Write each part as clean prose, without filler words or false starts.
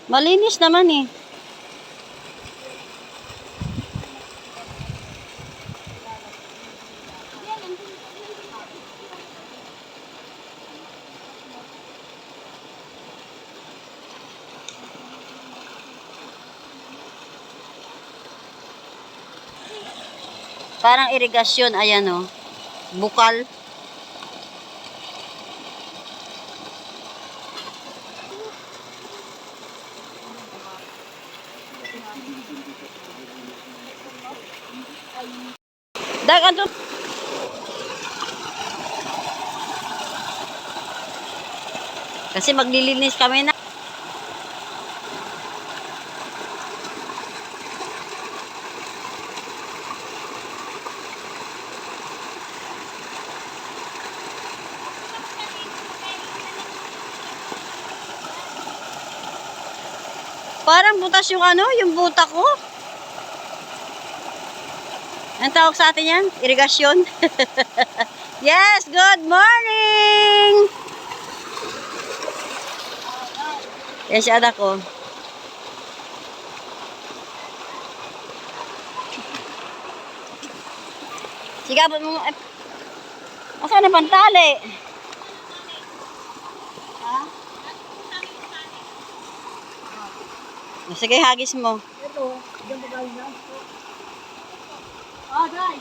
Malinis naman eh. Parang irigasyon, ayan o. Bukal. Ano? Kasi maglilinis kami na. Parang butas yung ano, yung buta ko. Ang tawag sa atin yan? Irigasyon. Yes, good morning! Yan si anak ko. Sigabot mo. Asan na pantali? Ha? Sige, hagis mo. Ito, diyan ba galing na? Oh, Day.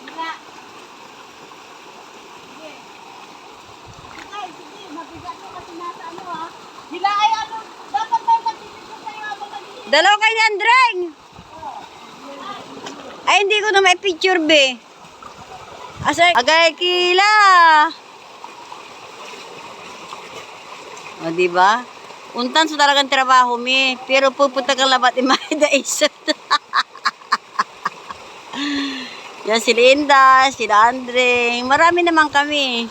Hila. Sige. Sige, mabigat mo kasi nasa ano ha. Hila ay ano, dapat tayo magpipicture tayo habang nag-iinit. Dalawa kayo ni Andreng. Ay, hindi ko na may picture, be. Asa, agay kila. O, diba? Untan sa talagang trabaho, mi. Pero pupunta kang labat ni Maida Isot. Yan si Linda, si Andreng. Marami naman kami.